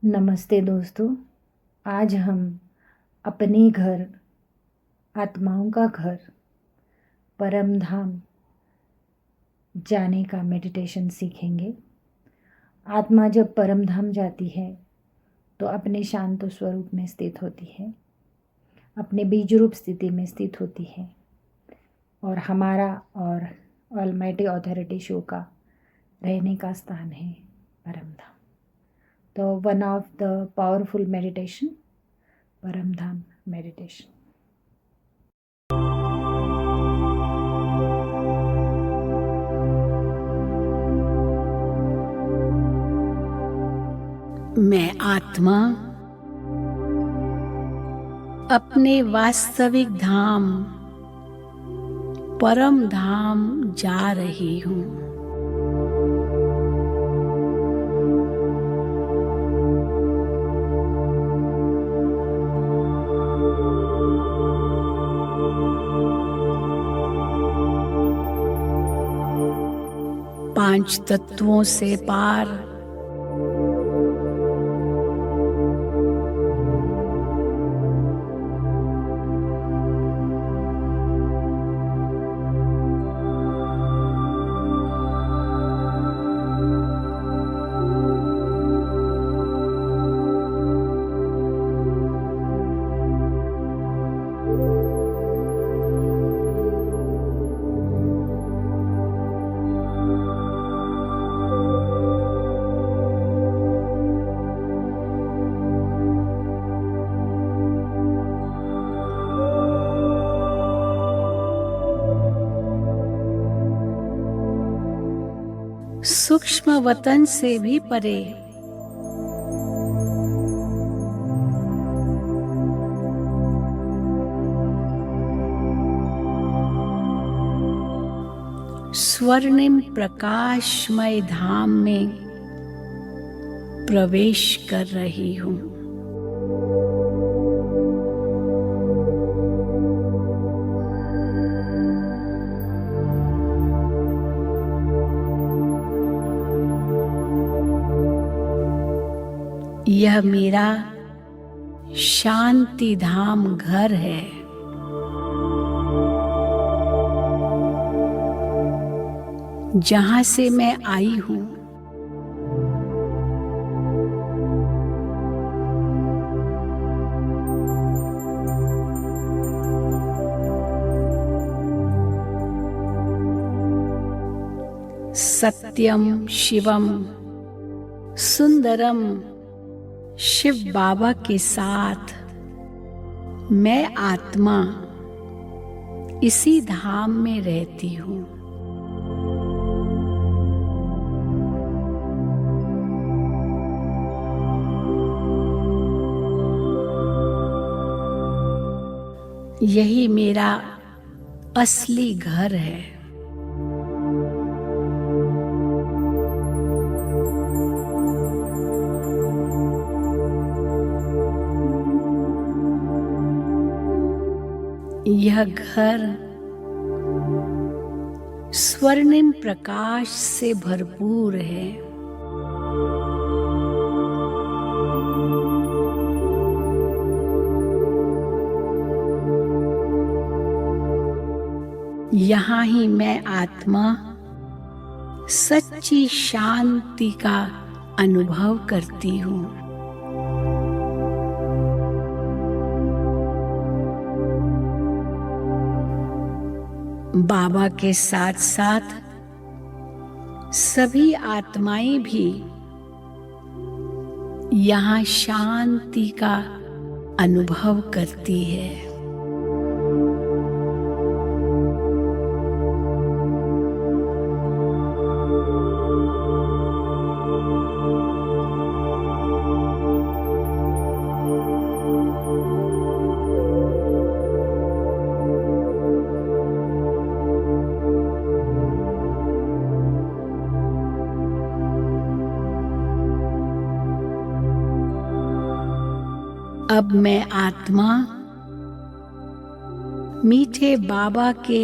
नमस्ते दोस्तों। आज हम अपने घर, आत्माओं का घर, परम धाम जाने का मेडिटेशन सीखेंगे। आत्मा जब परम धाम जाती है तो अपने शांत स्वरूप में स्थित होती है, अपने बीज रूप स्थिति में स्थित होती है और हमारा और ऑलमाइटी अथॉरिटी शो का रहने का स्थान है परम धाम। तो one of the powerful meditation, परम धाम मेडिटेशन। मैं आत्मा अपने वास्तविक धाम परम धाम जा रही हूँ। पांच तत्वों से पार सूक्ष्म वतन से भी परे स्वर्णिम प्रकाशमय धाम में प्रवेश कर रही हूँ। यह मेरा शांति धाम घर है। जहां से मैं आई हूं सत्यम शिवम सुंदरम शिव बाबा के साथ मैं आत्मा इसी धाम में रहती हूँ। यही मेरा असली घर है। यह घर स्वर्णिम प्रकाश से भरपूर है। यहाँ ही मैं आत्मा सच्ची शांति का अनुभव करती हूँ। बाबा के साथ साथ सभी आत्माएं भी यहाँ शांति का अनुभव करती है। अब मैं आत्मा मीठे बाबा के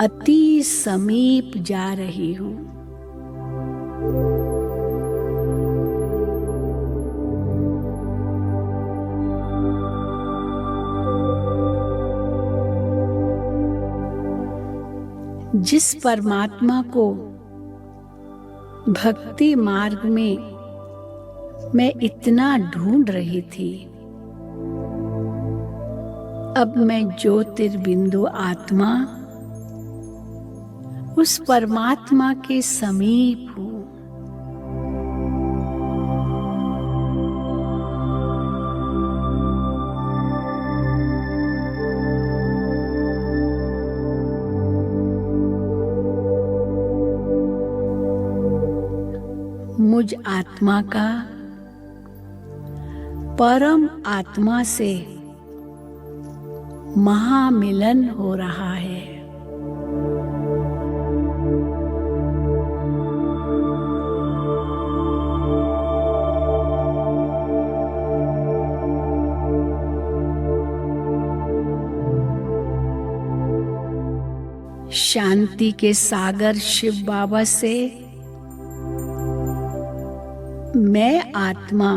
अति समीप जा रही हूँ। जिस परमात्मा को भक्ति मार्ग में मैं इतना ढूंढ रही थी, अब मैं ज्योतिर्बिंदु आत्मा उस परमात्मा के समीप हूँ। मुझ आत्मा का परम आत्मा से महामिलन हो रहा है। शांति के सागर शिव बाबा से मैं आत्मा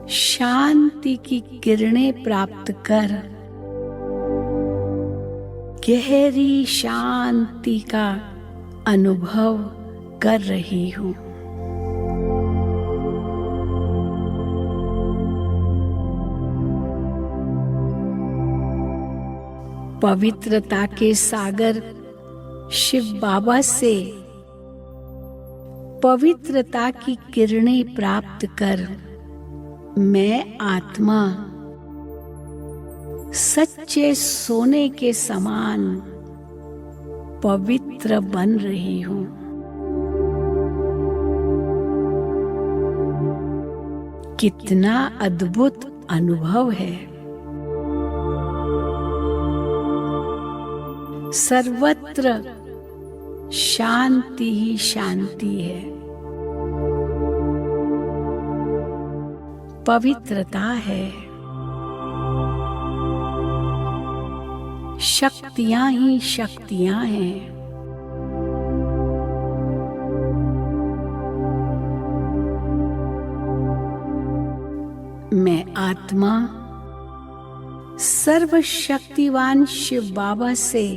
शांति की किरणें प्राप्त कर गहरी शांति का अनुभव कर रही हूँ। पवित्रता के सागर शिव बाबा से पवित्रता की किरणें प्राप्त कर मैं आत्मा सच्चे सोने के समान पवित्र बन रही हूँ। कितना अद्भुत अनुभव है। सर्वत्र शांति ही शांति है, पवित्रता है, शक्तियां ही शक्तियां हैं। मैं आत्मा सर्वशक्तिवान शिव बाबा से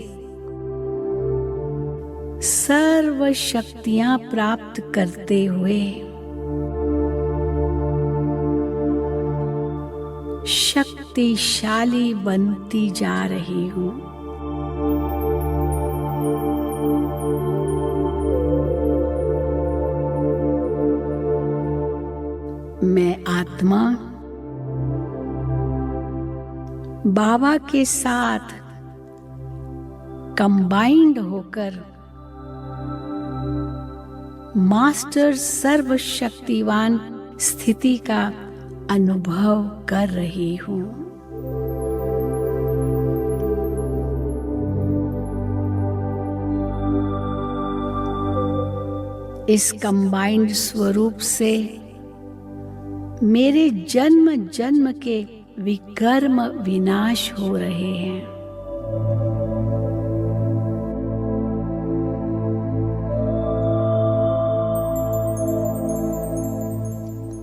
सर्व शक्तियां प्राप्त करते हुए शक्तिशाली बनती जा रही हूँ। मैं आत्मा बाबा के साथ कंबाइंड होकर मास्टर सर्वशक्तिवान स्थिति का अनुभव कर रही हूँ। इस कंबाइंड स्वरूप से मेरे जन्म जन्म के विकर्म विनाश हो रहे हैं।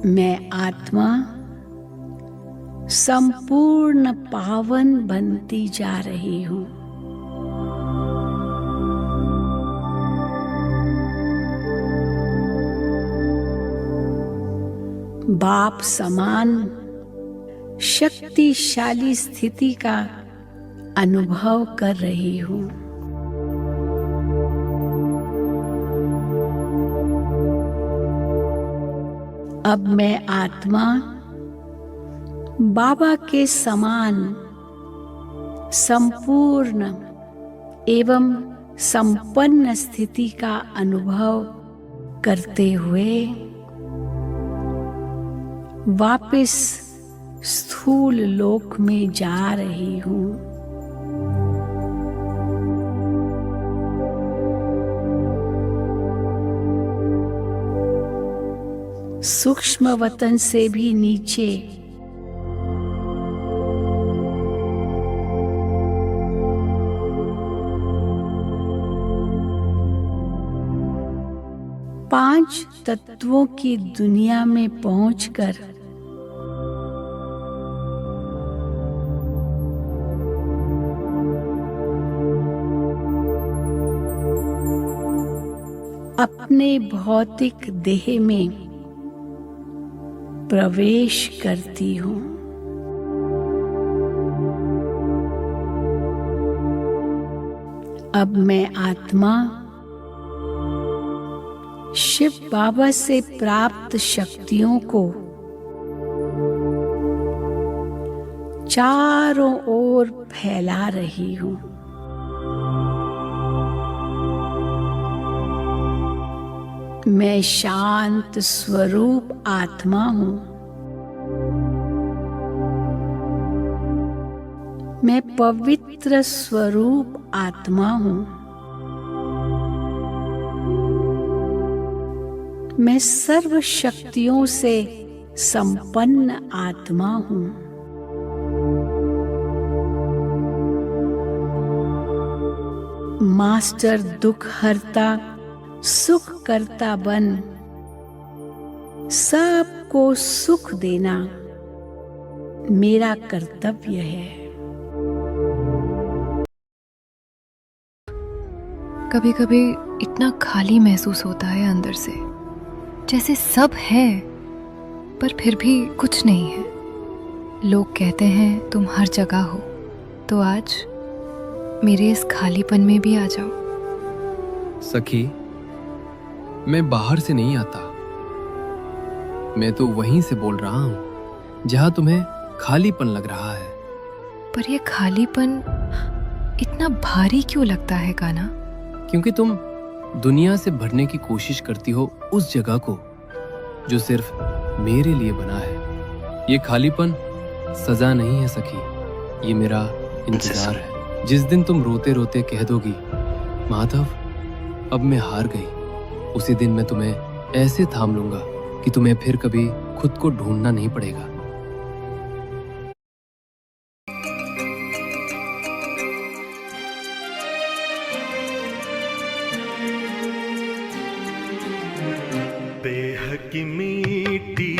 मैं आत्मा संपूर्ण पावन बनती जा रही हूँ। बाप समान शक्तिशाली स्थिति का अनुभव कर रही हूँ। अब मैं आत्मा बाबा के समान संपूर्ण एवं संपन्न स्थिति का अनुभव करते हुए वापस स्थूल लोक में जा रही हूँ। सूक्ष्म वतन से भी नीचे पांच तत्वों की दुनिया में पहुंचकर अपने भौतिक देह में प्रवेश करती हूँ। अब मैं आत्मा शिव बाबा से प्राप्त शक्तियों को चारों ओर फैला रही हूँ। मैं शांत स्वरूप आत्मा हूँ। मैं पवित्र स्वरूप आत्मा हूँ। मैं सर्व शक्तियों से संपन्न आत्मा हूँ। मास्टर दुख हरता सुख करता बन सबको सुख देना मेरा कर्तव्य है। कभी कभी इतना खाली महसूस होता है अंदर से, जैसे सब है पर फिर भी कुछ नहीं है। लोग कहते हैं तुम हर जगह हो, तो आज मेरे इस खालीपन में भी आ जाओ। सखी, मैं बाहर से नहीं आता, मैं तो वहीं से बोल रहा हूं जहां तुम्हें खालीपन लग रहा है। पर ये खालीपन इतना भारी क्यों लगता है कान्हा? क्योंकि तुम दुनिया से भरने की कोशिश करती हो उस जगह को जो सिर्फ मेरे लिए बना है। ये खालीपन सजा नहीं है सखी, ये मेरा इंतजार है। जिस दिन तुम रोते रोते कह दोगी माधव अब मैं हार गई, उसी दिन मैं तुम्हें ऐसे थाम लूंगा कि तुम्हें फिर कभी खुद को ढूंढना नहीं पड़ेगा। देह की मिट्टी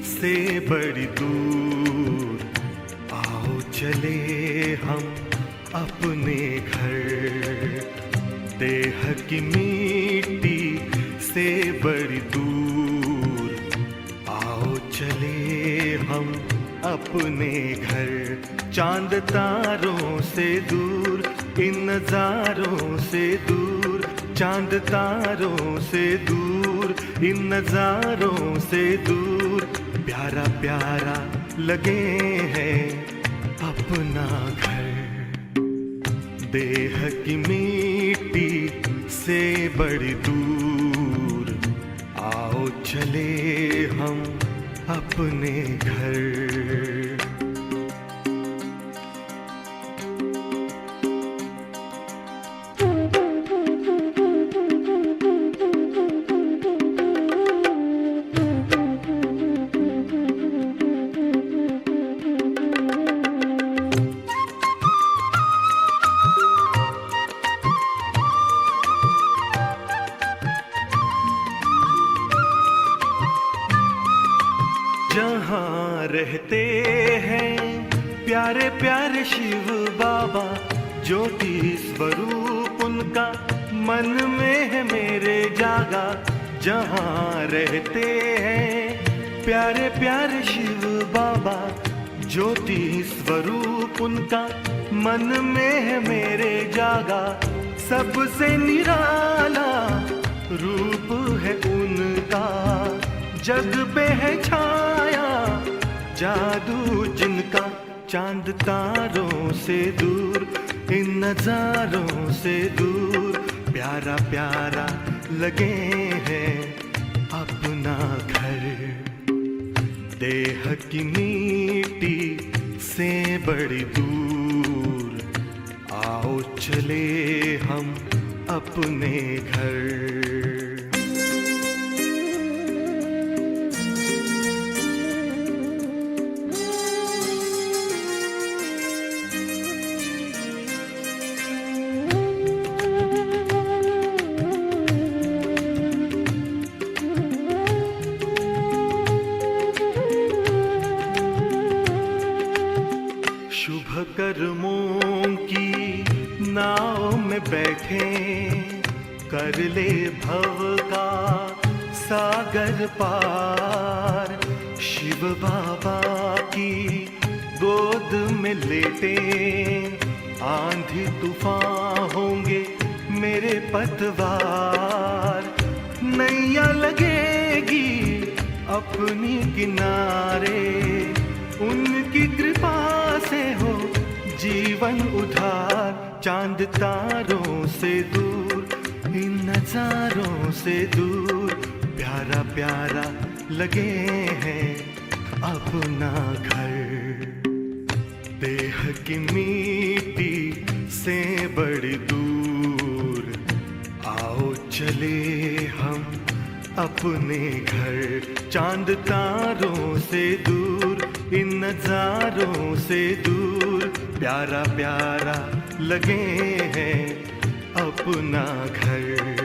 से बड़ी दूर आओ चले हम अपने घर। देह की मिट्टी से बड़ी दूर आओ चले हम अपने घर। चांद तारों से दूर, इन नजारों से दूर, चांद तारों से दूर, इन नजारों से दूर, प्यारा प्यारा लगे हैं अपना घर। देह की मिट्टी से बड़ी दूर आओ चले हम अपने घर। जहाँ रहते हैं प्यारे प्यारे शिव बाबा, ज्योति स्वरूप उनका मन में है मेरे जागा। जहाँ रहते हैं प्यारे प्यारे शिव बाबा, ज्योति स्वरूप उनका मन में है मेरे जागा। सबसे निराला रूप है उनका, जग पे है छाया जादू जिनका। चांद तारों से दूर, इन नजारों से दूर, प्यारा प्यारा लगे हैं अपना घर। देह की मिट्टी से बड़ी दूर आओ चले हम अपने घर। शुभ कर्मों की नाव में बैठे, कर ले भव का सागर पार शिव बाबा की गोद में लेटे, आंधी तूफान होंगे मेरे पतवार, नैया लगेगी अपनी किनारे, उनकी कृपा से हो जीवन उधार। चांद तारों से दूर, इन नजारों से दूर, प्यारा प्यारा लगे हैं अपना घर। देह की मिट्टी से बड़ी दूर, आओ चले हम अपने घर। चांद तारों से दूर, इन नजारों से दूर, प्यारा प्यारा लगे हैं अपना घर।